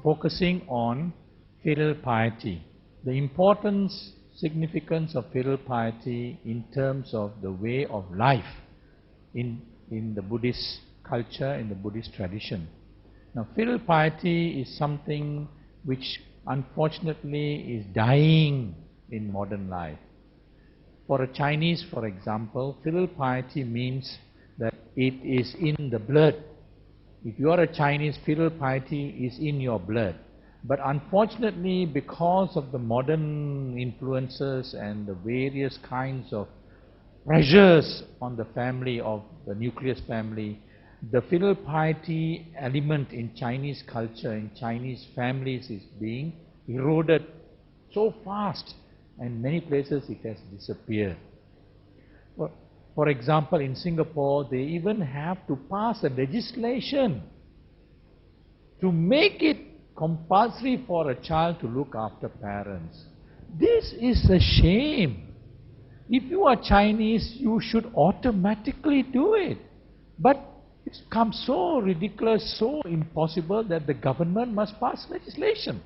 focusing on filial piety, the importance, significance of filial piety in terms of the way of life in the Buddhist culture, in the Buddhist tradition. Now, filial piety is something which unfortunately is dying in modern life. For a Chinese, for example, filial piety means that it is in the blood. If you are a Chinese, filial piety is in your blood. But unfortunately, because of the modern influences and the various kinds of pressures on the family of the nucleus family, the filial piety element in Chinese culture, in Chinese families, is being eroded so fast, and many places it has disappeared. For example, in Singapore, they even have to pass a legislation to make it compulsory for a child to look after parents. This is a shame. If you are Chinese, you should automatically do it. But it's become so ridiculous, so impossible that the government must pass legislation.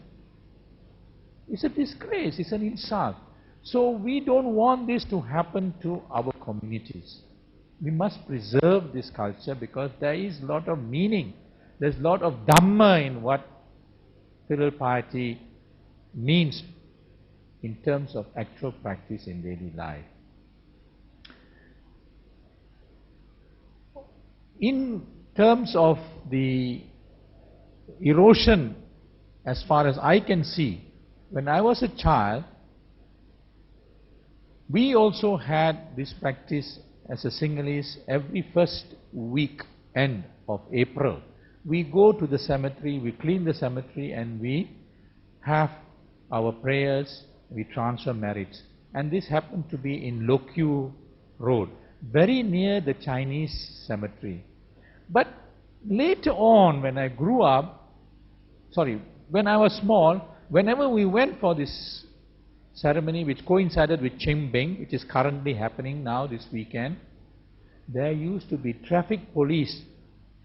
It's a disgrace, it's an insult. So we don't want this to happen to our communities. We must preserve this culture because there is a lot of meaning. There's a lot of Dhamma in what filial piety means in terms of actual practice in daily life. In terms of the erosion, as far as I can see, when I was a child, we also had this practice as a Sinhalese every first week end of April. We go to the cemetery, we clean the cemetery, and we have our prayers, we transfer merits. And this happened to be in Lokyu Road, very near the Chinese cemetery. But later on, when I grew up, when I was small, whenever we went for this ceremony, which coincided with Cheng Beng, which is currently happening now this weekend, there used to be traffic police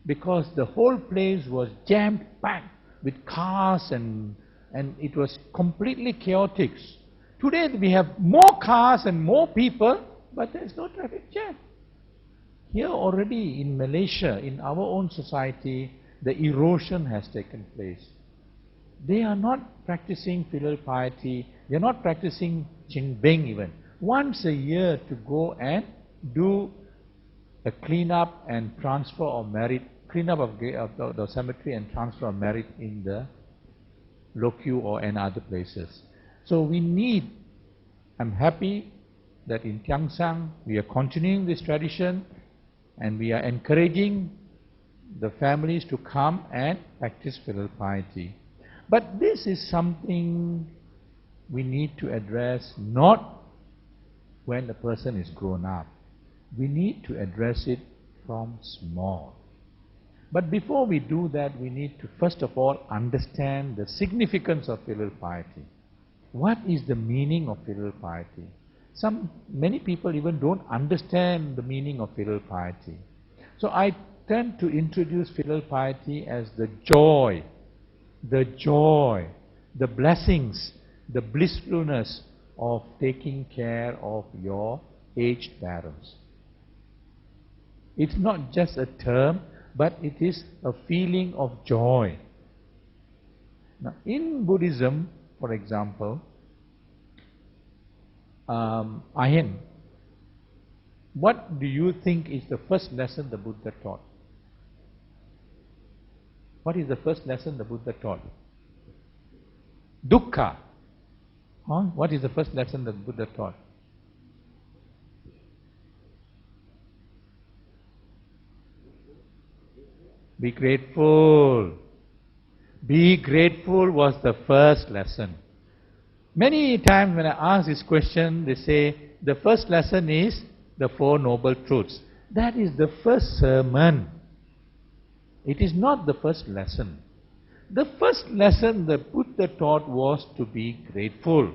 because the whole place was jam-packed with cars and it was completely chaotic. Today we have more cars and more people, but there is no traffic jam. Here already in Malaysia, in our own society, the erosion has taken place. They are not practicing filial piety, they are not practicing Cheng Beng even. Once a year to go and do a clean-up and transfer of merit, clean-up of the cemetery and transfer of merit in the Lokyu or in other places. So we need, I'm happy that in Tiang Sang we are continuing this tradition and we are encouraging the families to come and practice filial piety. But this is something we need to address not when the person is grown up. We need to address it from small. But before we do that, we need to first of all understand the significance of filial piety. What is the meaning of filial piety? Many people even don't understand the meaning of filial piety. So I tend to introduce filial piety as the joy, the blessings, the blissfulness of taking care of your aged parents. It's not just a term, but it is a feeling of joy. Now, in Buddhism, for example, Ayen, what do you think is the first lesson the Buddha taught? What is the first lesson the Buddha taught? Dukkha. What is the first lesson the Buddha taught? Be grateful. Be grateful was the first lesson. Many times when I ask this question, they say the first lesson is the Four Noble Truths. That is the first sermon. It is not the first lesson. The first lesson the Buddha taught was to be grateful.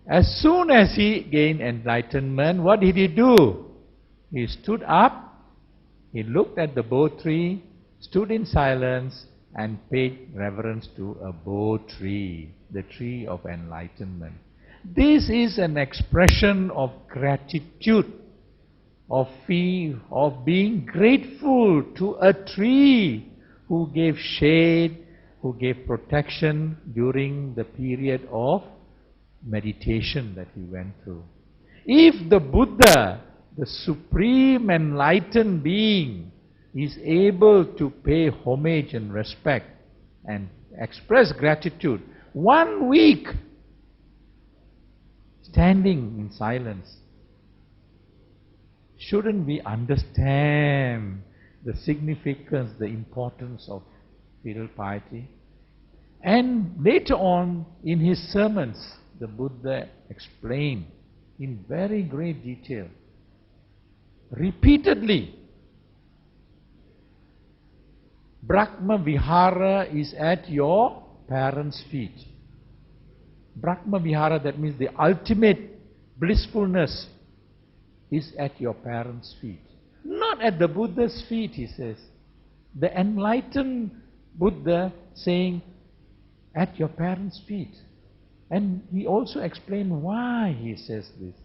As soon as he gained enlightenment, what did he do? He stood up, he looked at the bo tree, stood in silence, and paid reverence to a bo tree, the tree of enlightenment. This is an expression of gratitude, of being grateful to a tree who gave shade, who gave protection during the period of meditation that he went through. If the Buddha, the supreme enlightened being, is able to pay homage and respect and express gratitude 1 week standing in silence, shouldn't we understand the significance, the importance of filial piety? And later on in his sermons, the Buddha explained in very great detail, repeatedly, Brahma Vihara is at your parents' feet. Brahma Vihara, that means the ultimate blissfulness, is at your parents' feet. Not at the Buddha's feet, he says. The enlightened Buddha saying, at your parents' feet. And he also explained why he says this.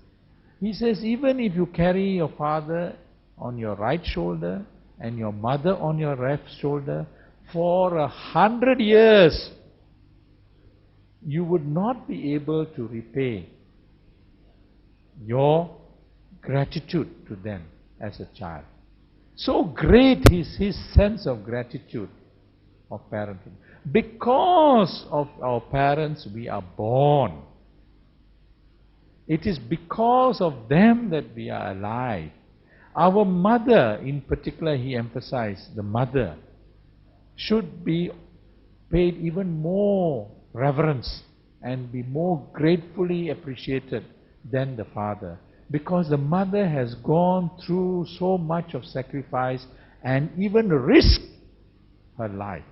He says, even if you carry your father on your right shoulder and your mother on your left shoulder for 100 years, you would not be able to repay your gratitude to them as a child. So great is his sense of gratitude of parenting. Because of our parents we are born. It is because of them that we are alive. Our mother, in particular, he emphasized, the mother should be paid even more reverence and be more gratefully appreciated than the father. Because the mother has gone through so much of sacrifice and even risked her life.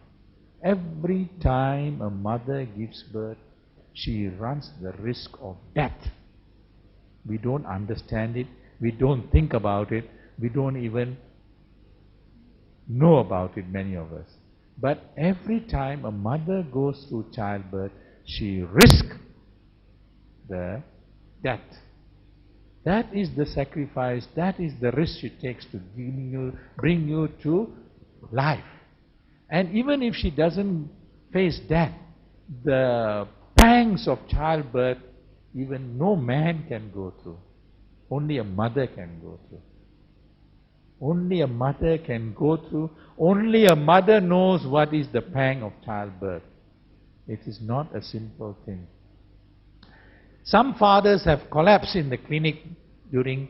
Every time a mother gives birth, she runs the risk of death. We don't understand it, we don't think about it, we don't even know about it, many of us. But every time a mother goes through childbirth, she risks the death. That is the sacrifice, that is the risk she takes to bring you to life. And even if she doesn't face death, the pangs of childbirth, even no man can go through. Only a mother can go through. Only a mother can go through. Only a mother knows what is the pang of childbirth. It is not a simple thing. Some fathers have collapsed in the clinic during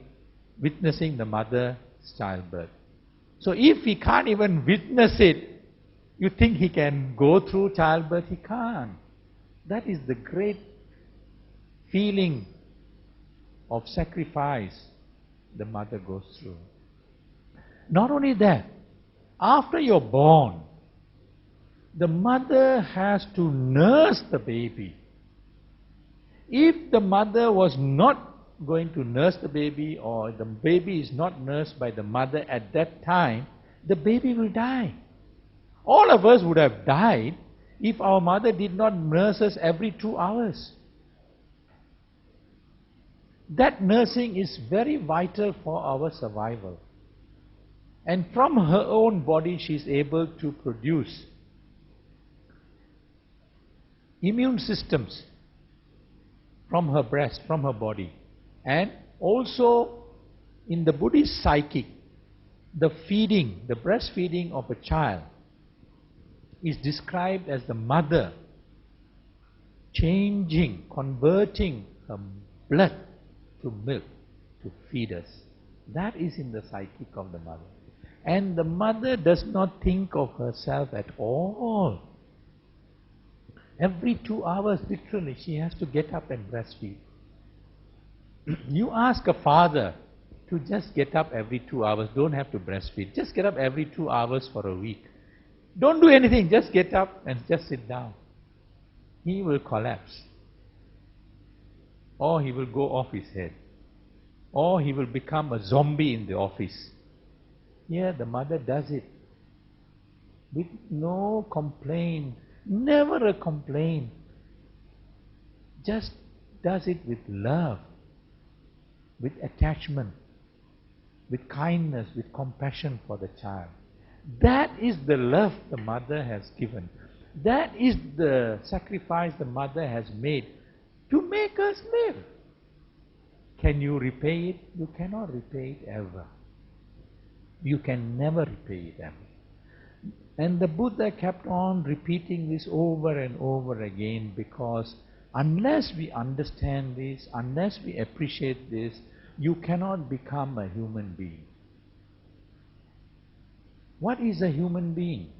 witnessing the mother's childbirth. So if he can't even witness it, you think he can go through childbirth? He can't. That is the great feeling of sacrifice the mother goes through. Not only that, after you're born, the mother has to nurse the baby. If the mother was not going to nurse the baby, or the baby is not nursed by the mother at that time, the baby will die. All of us would have died if our mother did not nurse us every 2 hours. That nursing is very vital for our survival. And from her own body she is able to produce immune systems from her breast, from her body. And also in the Buddhist psychic, the feeding, the breastfeeding of a child is described as the mother changing, converting her blood to milk to feed us. That is in the psychic of the mother. And the mother does not think of herself at all. Every 2 hours, literally, she has to get up and breastfeed. You ask a father to just get up every 2 hours, don't have to breastfeed, just get up every 2 hours for a week. Don't do anything, just get up and just sit down. He will collapse. Or he will go off his head. Or he will become a zombie in the office. Here the mother does it. with no complaint, never a complaint, just does it with love, with attachment, with kindness, with compassion for the child. That is the love the mother has given. That is the sacrifice the mother has made to make us live. Can you repay it? You cannot repay it ever. You can never repay it ever. And the Buddha kept on repeating this over and over again, because unless we understand this, unless we appreciate this, you cannot become a human being. What is a human being?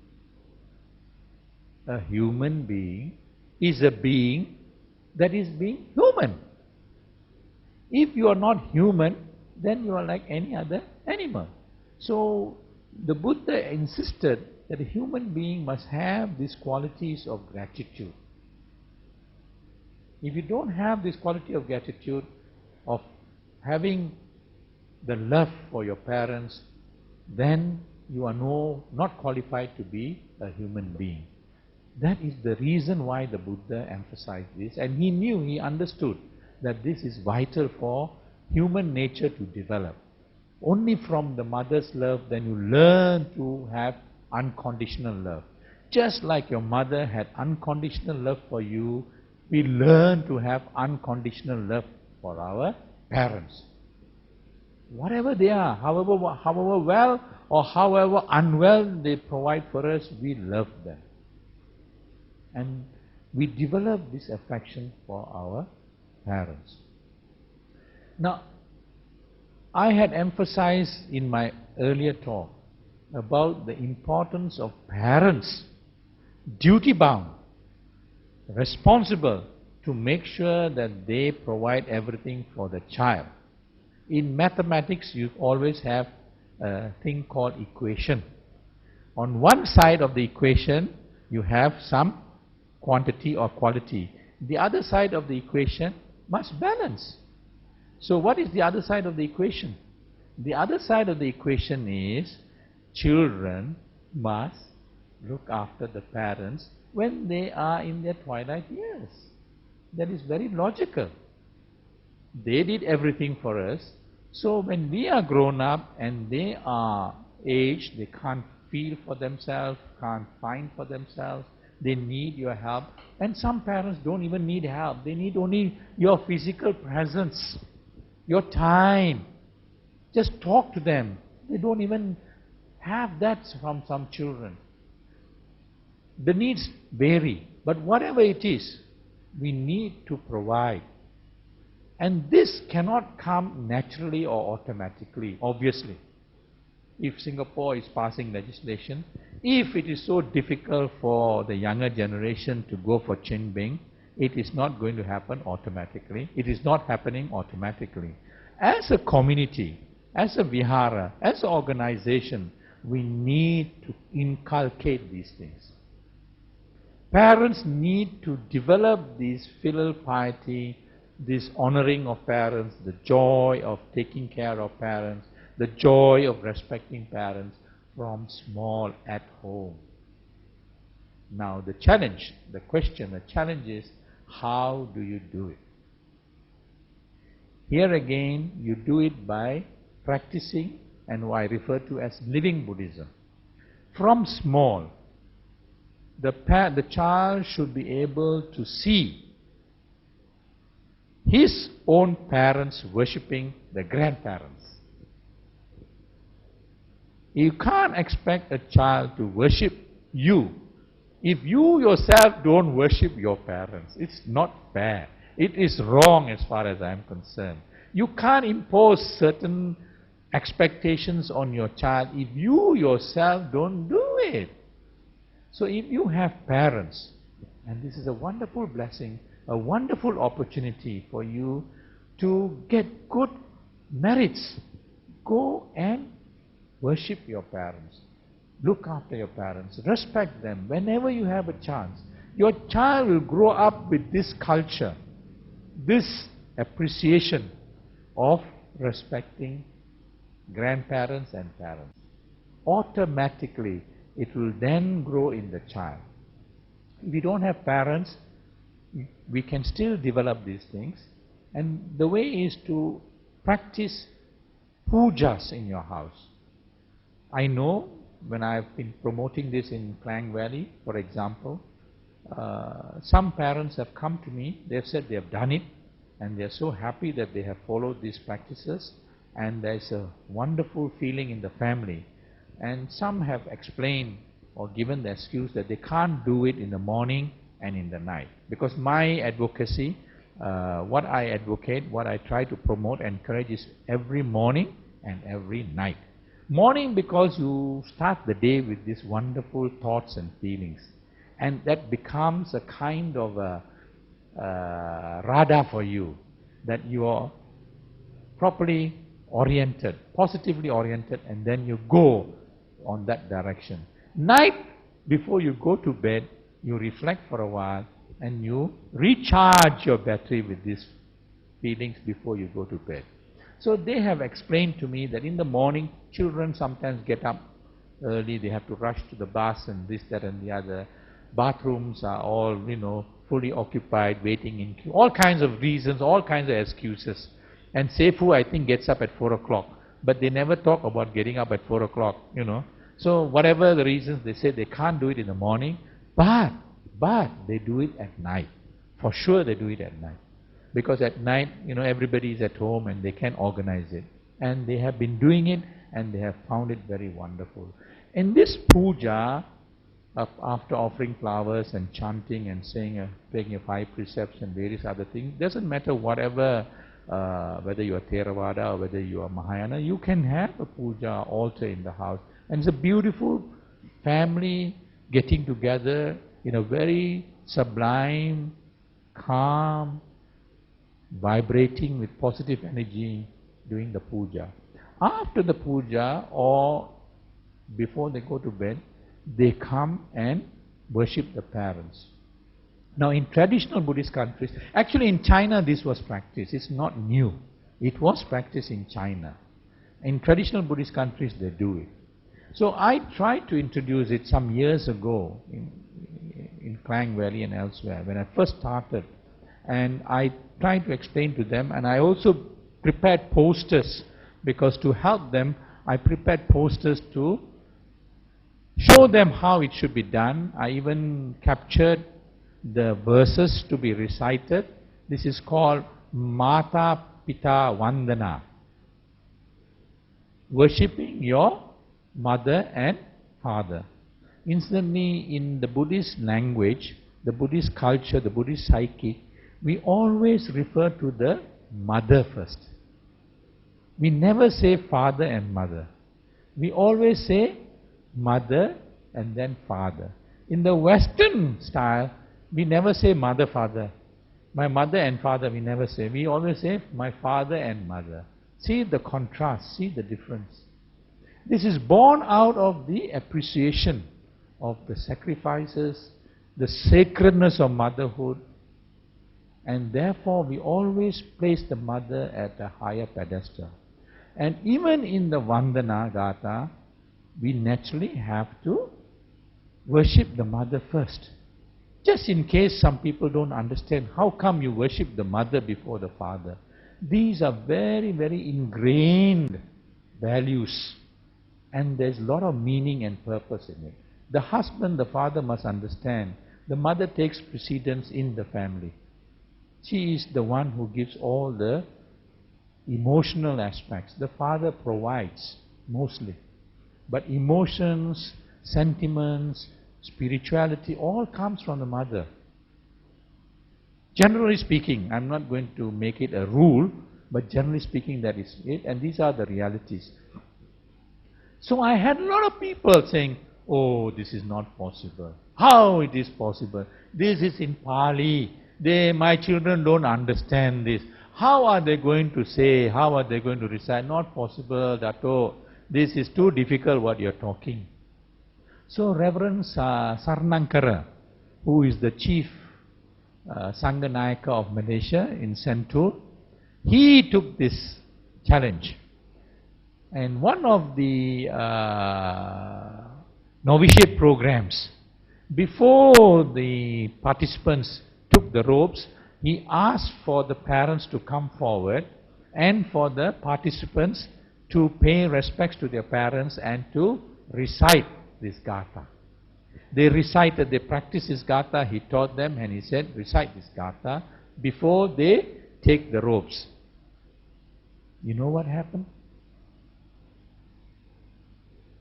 A human being is a being that is being human. If you are not human, then you are like any other animal. So the Buddha insisted that a human being must have these qualities of gratitude. If you don't have this quality of gratitude, of having the love for your parents, then you are not qualified to be a human being. That is the reason why the Buddha emphasized this, and he understood that this is vital for human nature to develop. Only from the mother's love then you learn to have unconditional love. Just like your mother had unconditional love for you, we learn to have unconditional love for our parents. Whatever they are, however well or however unwell they provide for us, we love them. And we develop this affection for our parents. Now, I had emphasized in my earlier talk about the importance of parents, duty-bound, responsible to make sure that they provide everything for the child. In mathematics, you always have a thing called equation. On one side of the equation, you have some quantity or quality. The other side of the equation must balance. So what is the other side of the equation? The other side of the equation is children must look after the parents when they are in their twilight years. That is very logical. They did everything for us. So when we are grown up and they are aged, they can't feel for themselves, can't find for themselves, they need your help. And some parents don't even need help. They need only your physical presence, your time. Just talk to them. They don't even have that from some children. The needs vary, but whatever it is, we need to provide. And this cannot come naturally or automatically, obviously. If Singapore is passing legislation, if it is so difficult for the younger generation to go for Chen Bing, it is not going to happen automatically. It is not happening automatically. As a community, as a vihara, as an organization, we need to inculcate these things. Parents need to develop this filial piety, this honoring of parents, the joy of taking care of parents, the joy of respecting parents from small at home. Now the challenge, the challenge is, how do you do it? Here again, you do it by practicing and what I refer to as living Buddhism. From small, the child should be able to see his own parents worshipping the grandparents. You can't expect a child to worship you if you yourself don't worship your parents. It's not fair. It is wrong as far as I am concerned. You can't impose certain expectations on your child if you yourself don't do it. So if you have parents, and this is a wonderful blessing, a wonderful opportunity for you to get good merits, go and worship your parents. Look after your parents. Respect them whenever you have a chance. Your child will grow up with this culture, this appreciation of respecting grandparents and parents. Automatically, it will then grow in the child. If you don't have parents, we can still develop these things. And the way is to practice pujas in your house. I know when I've been promoting this in Klang Valley, for example, some parents have come to me, they've said they have done it, and they're so happy that they have followed these practices, and there's a wonderful feeling in the family. And some have explained or given the excuse that they can't do it in the morning and in the night. Because my advocacy, what I advocate, what I try to promote, encourage is every morning and every night. Morning because you start the day with these wonderful thoughts and feelings. And that becomes a kind of a radar for you, that you are properly oriented, positively oriented, and then you go on that direction. Night, before you go to bed, you reflect for a while and you recharge your battery with these feelings before you go to bed. So they have explained to me that in the morning, children sometimes get up early, they have to rush to the bus and this, that and the other. Bathrooms are all, fully occupied, waiting in queue. All kinds of reasons, all kinds of excuses. And Seifu, I think, gets up at 4 o'clock. But they never talk about getting up at 4 o'clock, So whatever the reasons, they say they can't do it in the morning, but they do it at night. For sure they do it at night. Because at night, everybody is at home and they can organize it. And they have been doing it and they have found it very wonderful. In this puja, after offering flowers and chanting and saying, taking 5 precepts and various other things, doesn't matter whatever, whether you are Theravada or whether you are Mahayana, you can have a puja altar in the house. And it's a beautiful family getting together in a very sublime, calm, vibrating with positive energy, doing the puja. After the puja or before they go to bed, they come and worship the parents. Now in traditional Buddhist countries, actually in China this was practiced, it's not new. It was practiced in China. In traditional Buddhist countries they do it. So I tried to introduce it some years ago in Klang Valley and elsewhere when I first started. And I tried to explain to them, and I also prepared posters, because to help them I prepared posters to show them how it should be done. I even captured the verses to be recited. This is called Mata Pita Vandana, worshipping your mother and father. Incidentally, in the Buddhist language, the Buddhist culture, the Buddhist psyche, we always refer to the mother first. We never say father and mother. We always say mother and then father. In the Western style, we never say mother, father. My mother and father, we never say. We always say my father and mother. See the contrast, see the difference. This is born out of the appreciation of the sacrifices, the sacredness of motherhood, and therefore we always place the mother at a higher pedestal. And even in the Vandana Gatha, we naturally have to worship the mother first. Just in case some people don't understand, how come you worship the mother before the father? These are very, very ingrained values, and there's a lot of meaning and purpose in it. The husband, the father must understand, the mother takes precedence in the family. She is the one who gives all the emotional aspects. The father provides mostly. But emotions, sentiments, spirituality, all comes from the mother. Generally speaking, I'm not going to make it a rule, but generally speaking that is it, and these are the realities. So I had a lot of people saying, oh, this is not possible. How it is possible? This is in Pali. My children don't understand this. How are they going to say? How are they going to recite? Not possible, Dato. This is too difficult what you're talking. So Reverend Sarnankara, who is the chief Sangha of Malaysia in Sentul, he took this challenge. And one of the novitiate programs. Before the participants took the robes, he asked for the parents to come forward and for the participants to pay respects to their parents and to recite this Gatha. They recited, they practiced this Gatha, he taught them and he said, recite this Gatha before they take the robes. You know what happened?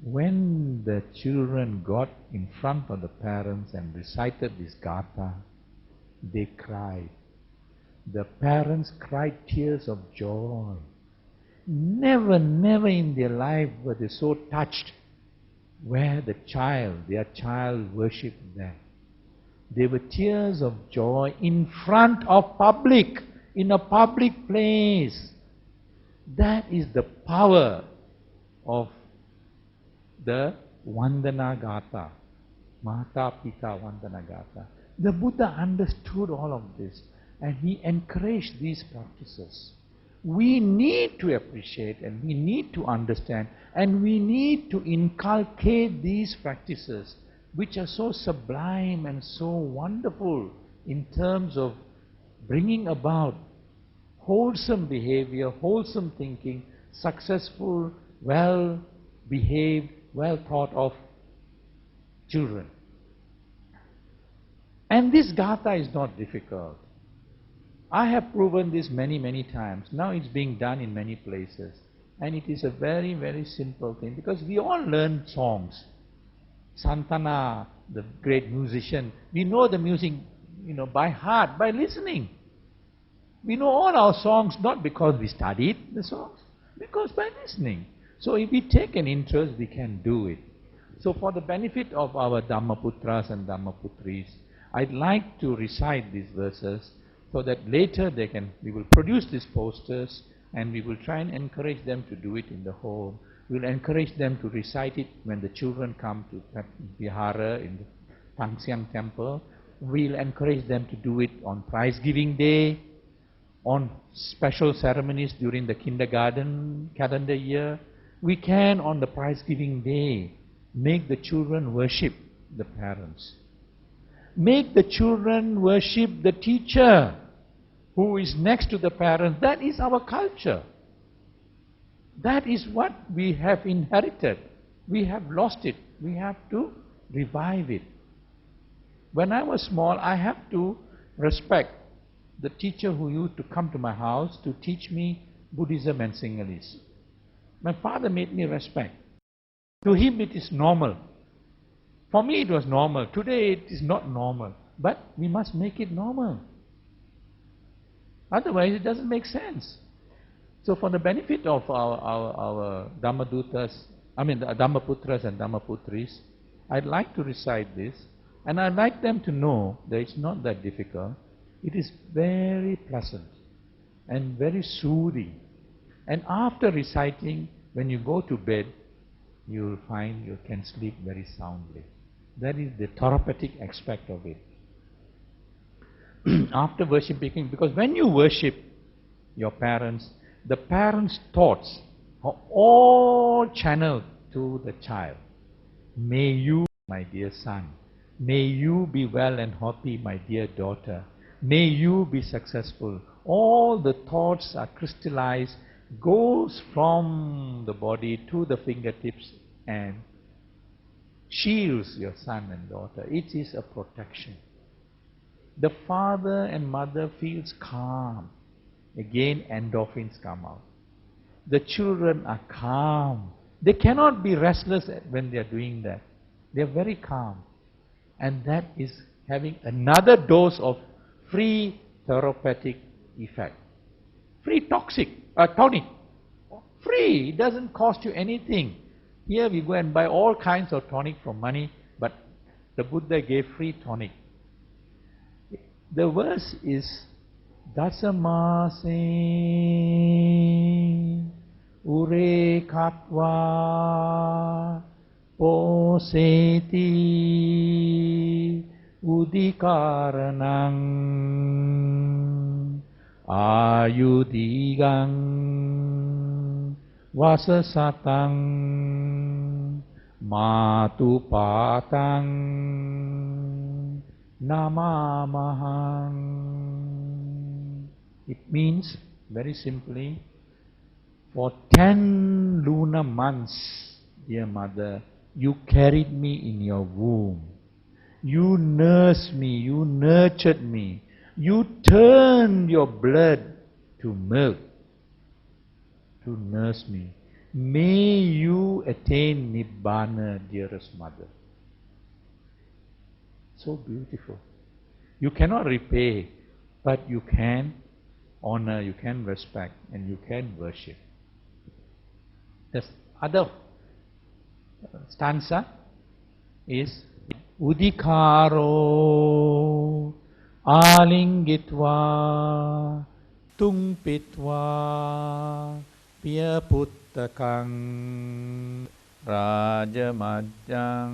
When the children got in front of the parents and recited this Gatha, they cried. The parents cried tears of joy. Never in their life were they so touched where their child worshipped them. They were tears of joy in front of public, in a public place. That is the power of the Vandana Gatha, Mata Pita Vandana Gatha. The Buddha understood all of this and he encouraged these practices. We need to appreciate and we need to understand and we need to inculcate these practices which are so sublime and so wonderful in terms of bringing about wholesome behavior, wholesome thinking, successful, well-behaved, well thought of children. And this Gatha is not difficult. I have proven this many times. Now it's being done in many places. And it is a very simple thing because we all learn songs. Santana, the great musician, we know the music, by heart, by listening. We know all our songs not because we studied the songs, because by listening. So if we take an interest, we can do it. So for the benefit of our Dhammaputras and Dhammaputris, I'd like to recite these verses so that later we will produce these posters and we will try and encourage them to do it in the home. We'll encourage them to recite it when the children come to Vihara in the Tangxiang temple. We'll encourage them to do it on prize giving day, on special ceremonies during the kindergarten calendar year. We can, on the prize giving day, make the children worship the parents. Make the children worship the teacher who is next to the parents. That is our culture. That is what we have inherited. We have lost it. We have to revive it. When I was small, I have to respect the teacher who used to come to my house to teach me Buddhism and Sinhalese. My father made me respect. To him it is normal. For me it was normal. Today it is not normal. But we must make it normal. Otherwise it doesn't make sense. So for the benefit of our Dhammadutas, the Dhammaputras and Dhammaputris, I'd like to recite this. And I'd like them to know that it's not that difficult. It is very pleasant and very soothing. And after reciting, when you go to bed, you will find you can sleep very soundly. That is the therapeutic aspect of it. After worshiping, because when you worship your parents, the parents' thoughts are all channeled to the child. May you, my dear son, may you be well and happy, my dear daughter. May you be successful. All the thoughts are crystallized, goes from the body to the fingertips and shields your son and daughter. It is a protection. The father and mother feels calm. Again, endorphins come out. The children are calm. They cannot be restless when they are doing that. They are very calm. And that is having another dose of free therapeutic effect. Free tonic. Free, it doesn't cost you anything. Here we go and buy all kinds of tonic for money, but the Buddha gave free tonic. The verse is Dasamase Ure Katva Poseti Udikaranang Ayudigang Vasasatang Matu patang namamahang. It means, very simply, for 10 lunar months, dear mother, you carried me in your womb. You nursed me, you nurtured me. You turned your blood to milk to nurse me. May you attain Nibbana, dearest mother. So beautiful. You cannot repay, but you can honor, you can respect, and you can worship. The other stanza is Udikaro Alingitva Tungpitva Piyaputtakang Rajamajjang